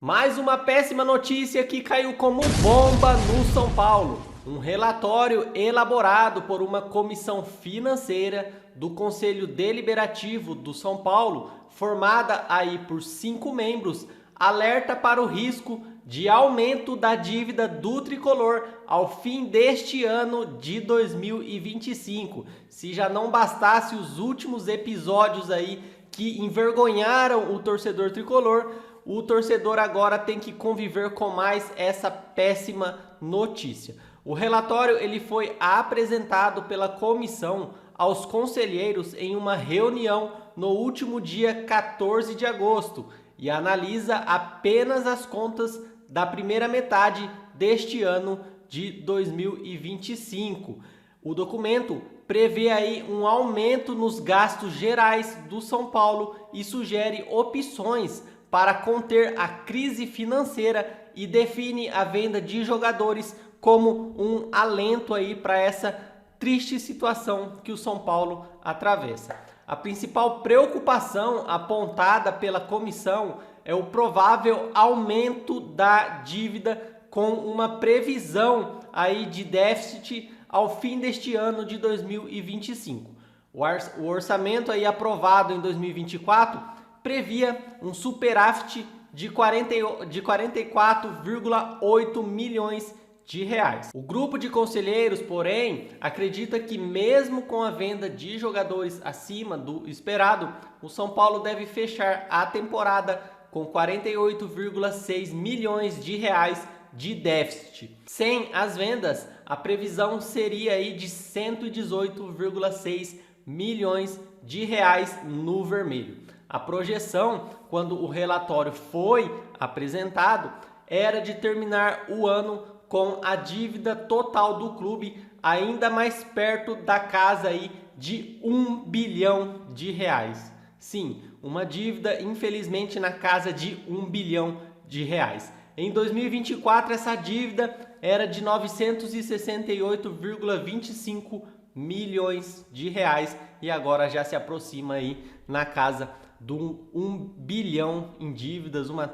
Mais uma péssima notícia que caiu como bomba no São Paulo. Um relatório elaborado por uma comissão financeira do Conselho Deliberativo do São Paulo, formada aí por 5 membros, alerta para o risco de aumento da dívida do tricolor ao fim deste ano de 2025. Se já não bastasse os últimos episódios aí que envergonharam o torcedor tricolor, o torcedor agora tem que conviver com mais essa péssima notícia. O relatório ele foi apresentado pela comissão aos conselheiros em uma reunião no último dia 14 de agosto e analisa apenas as contas da primeira metade deste ano de 2025. O documento prevê aí um aumento nos gastos gerais do São Paulo e sugere opções para conter a crise financeira e define a venda de jogadores como um alento aí para essa triste situação que o São Paulo atravessa. A principal preocupação apontada pela comissão é o provável aumento da dívida com uma previsão aí de déficit ao fim deste ano de 2025. O orçamento aí aprovado em 2024 previa um superávit de 44,8 milhões de reais. O grupo de conselheiros, porém, acredita que mesmo com a venda de jogadores acima do esperado, o São Paulo deve fechar a temporada com 48,6 milhões de reais de déficit. Sem as vendas, a previsão seria aí de 118,6 milhões de reais no vermelho. A projeção, quando o relatório foi apresentado, era de terminar o ano com a dívida total do clube ainda mais perto da casa aí de 1 bilhão de reais. Sim, uma dívida infelizmente na casa de 1 bilhão de reais. Em 2024 essa dívida era de 968,25 milhões de reais e agora já se aproxima aí na casa de 1 bilhão em dívidas, uma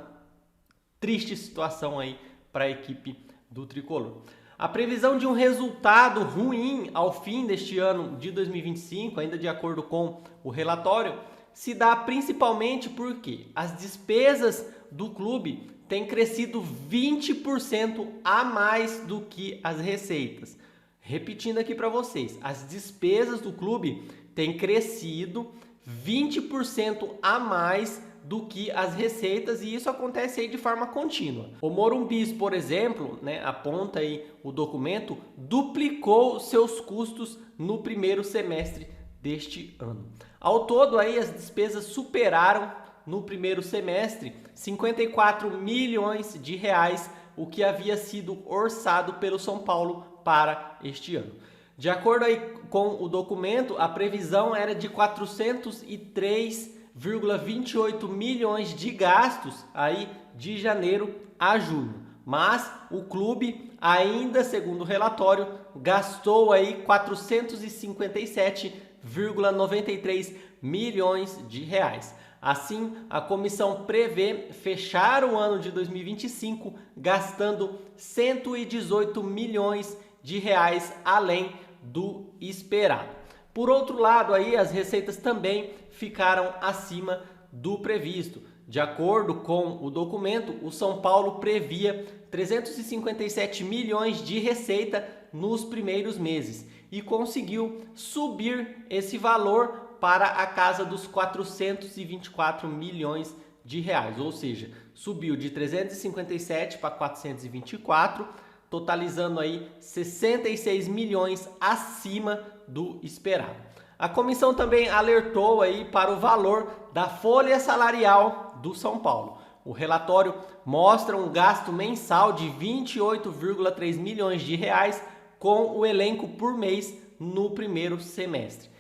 triste situação aí para a equipe do tricolor. A previsão de um resultado ruim ao fim deste ano de 2025, ainda de acordo com o relatório, se dá principalmente porque as despesas do clube têm crescido 20% a mais do que as receitas. Repetindo aqui para vocês, as despesas do clube têm crescido 20% a mais do que as receitas e isso acontece aí de forma contínua. O Morumbi, por exemplo, aponta aí o documento, duplicou seus custos no primeiro semestre deste ano. Ao todo aí as despesas superaram no primeiro semestre 54 milhões de reais, o que havia sido orçado pelo São Paulo para este ano. De acordo aí com o documento, a previsão era de 403,28 milhões de gastos aí de janeiro a junho. Mas o clube ainda, segundo o relatório, gastou aí 457,93 milhões de reais. Assim, a comissão prevê fechar o ano de 2025 gastando 118 milhões de reais além do esperado. Por outro lado, aí as receitas também ficaram acima do previsto. De acordo com o documento, o São Paulo previa 357 milhões de receita nos primeiros meses e conseguiu subir esse valor para a casa dos 424 milhões de reais, ou seja, subiu de 357 para 424, totalizando aí 66 milhões acima do esperado. A comissão também alertou aí para o valor da folha salarial do São Paulo. O relatório mostra um gasto mensal de 28,3 milhões de reais com o elenco por mês no primeiro semestre.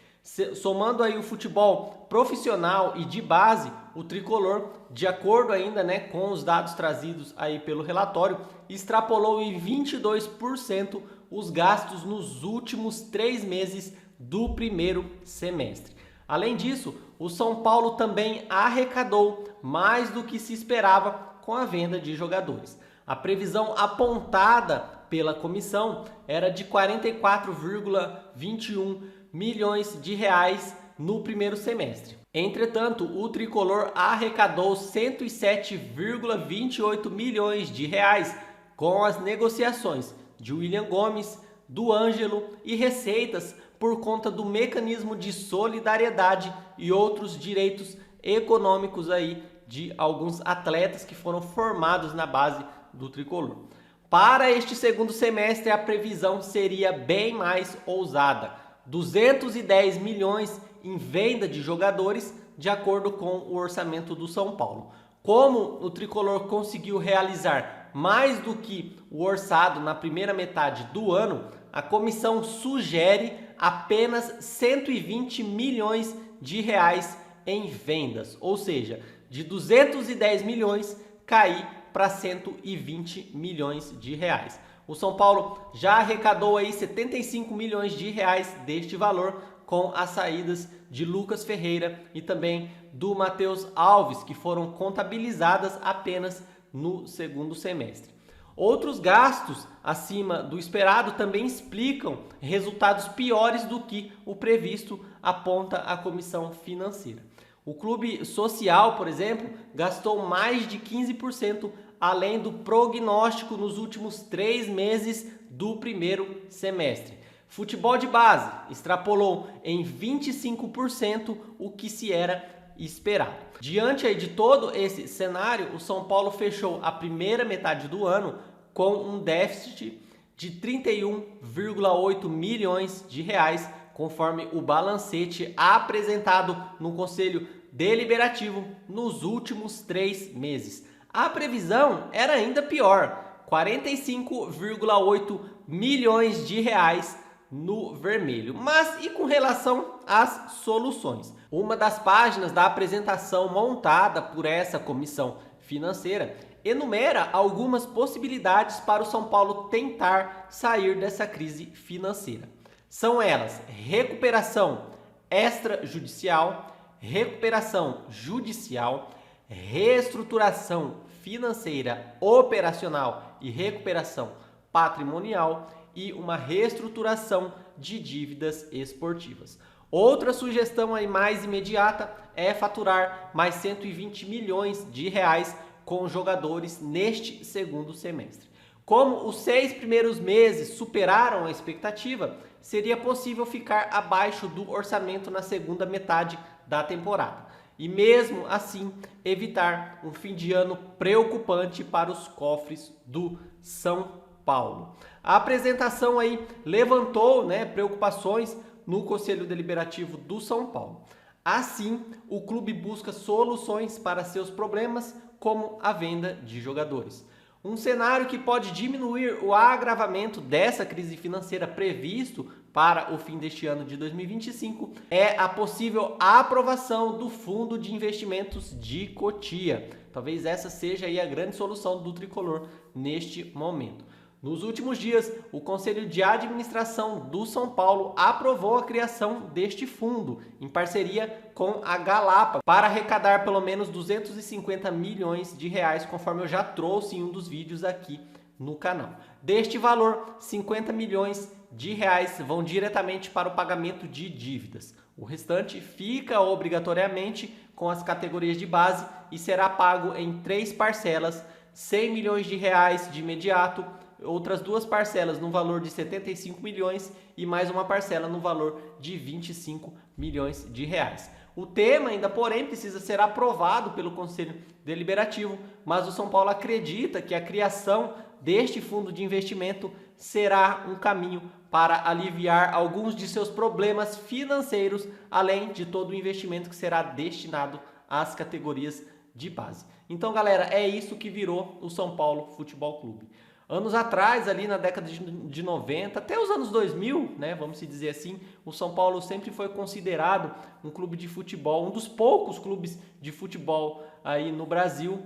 Somando aí o futebol profissional e de base, o tricolor, de acordo ainda com os dados trazidos aí pelo relatório, extrapolou em 22% os gastos nos últimos 3 meses do primeiro semestre. Além disso, o São Paulo também arrecadou mais do que se esperava com a venda de jogadores. A previsão apontada pela comissão era de 44,21 milhões de reais no primeiro semestre. Entretanto, o tricolor arrecadou 107,28 milhões de reais com as negociações de William Gomes, do Ângelo e receitas por conta do mecanismo de solidariedade e outros direitos econômicos aí de alguns atletas que foram formados na base do tricolor. Para este segundo semestre, a previsão seria bem mais ousada: 210 milhões em venda de jogadores, de acordo com o orçamento do São Paulo. Como o tricolor conseguiu realizar mais do que o orçado na primeira metade do ano, a comissão sugere apenas 120 milhões de reais em vendas, ou seja, de 210 milhões cair para 120 milhões de reais. O São Paulo já arrecadou aí 75 milhões de reais deste valor com as saídas de Lucas Ferreira e também do Matheus Alves, que foram contabilizadas apenas no segundo semestre. Outros gastos acima do esperado também explicam resultados piores do que o previsto, aponta a comissão financeira. O clube social, por exemplo, gastou mais de 15% além do prognóstico nos últimos 3 meses do primeiro semestre. Futebol de base extrapolou em 25% o que se era esperado. Diante de todo esse cenário, o São Paulo fechou a primeira metade do ano com um déficit de 31,8 milhões de reais, conforme o balancete apresentado no Conselho Deliberativo nos últimos 3 meses. A previsão era ainda pior, 45,8 milhões de reais no vermelho. Mas e com relação às soluções? Uma das páginas da apresentação montada por essa comissão financeira enumera algumas possibilidades para o São Paulo tentar sair dessa crise financeira. São elas: recuperação extrajudicial, recuperação judicial, reestruturação financeira operacional e recuperação patrimonial e uma reestruturação de dívidas esportivas. Outra sugestão aí mais imediata é faturar mais 120 milhões de reais com jogadores neste segundo semestre. Como os 6 primeiros meses superaram a expectativa, seria possível ficar abaixo do orçamento na segunda metade da temporada. E mesmo assim, evitar um fim de ano preocupante para os cofres do São Paulo. A apresentação aí levantou, preocupações no Conselho Deliberativo do São Paulo. Assim, o clube busca soluções para seus problemas, como a venda de jogadores. Um cenário que pode diminuir o agravamento dessa crise financeira previsto para o fim deste ano de 2025 é a possível aprovação do Fundo de Investimentos de Cotia. Talvez essa seja aí a grande solução do tricolor neste momento. Nos últimos dias, o Conselho de Administração do São Paulo aprovou a criação deste fundo, em parceria com a Galapa, para arrecadar pelo menos 250 milhões de reais, conforme eu já trouxe em um dos vídeos aqui no canal. Deste valor, 50 milhões de reais vão diretamente para o pagamento de dívidas. O restante fica obrigatoriamente com as categorias de base e será pago em 3 parcelas, 100 milhões de reais de imediato, outras 2 parcelas no valor de 75 milhões e mais uma parcela no valor de 25 milhões de reais. O tema ainda, porém, precisa ser aprovado pelo Conselho Deliberativo, mas o São Paulo acredita que a criação deste fundo de investimento será um caminho para aliviar alguns de seus problemas financeiros, além de todo o investimento que será destinado às categorias de base. Então, galera, é isso que virou o São Paulo Futebol Clube. Anos atrás, ali na década de 90, até os anos 2000, vamos se dizer assim, o São Paulo sempre foi considerado um clube de futebol, um dos poucos clubes de futebol aí no Brasil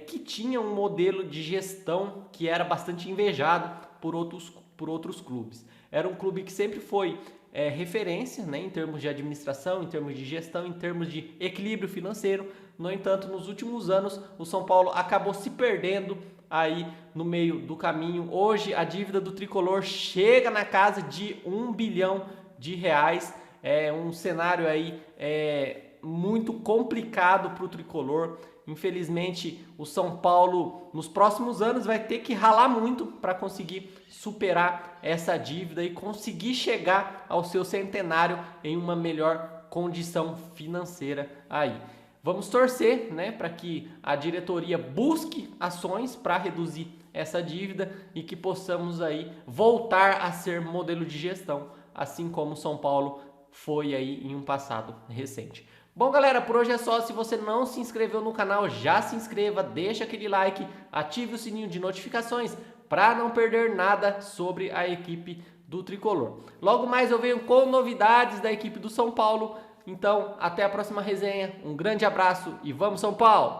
que tinha um modelo de gestão que era bastante invejado por outros clubes. Era um clube que sempre foi referência, em termos de administração, em termos de gestão, em termos de equilíbrio financeiro. No entanto, nos últimos anos, o São Paulo acabou se perdendo aí no meio do caminho. Hoje, a dívida do tricolor chega na casa de R$ 1 bilhão. É um cenário aí muito complicado para o tricolor. Infelizmente, o São Paulo nos próximos anos vai ter que ralar muito para conseguir superar essa dívida e conseguir chegar ao seu centenário em uma melhor condição financeira aí. Vamos torcer, né, para que a diretoria busque ações para reduzir essa dívida e que possamos aí voltar a ser modelo de gestão, assim como o São Paulo foi aí em um passado recente. Bom, galera, por hoje é só. Se você não se inscreveu no canal, já se inscreva, deixa aquele like, ative o sininho de notificações para não perder nada sobre a equipe do Tricolor. Logo mais eu venho com novidades da equipe do São Paulo. Então, até a próxima resenha. Um grande abraço e vamos São Paulo!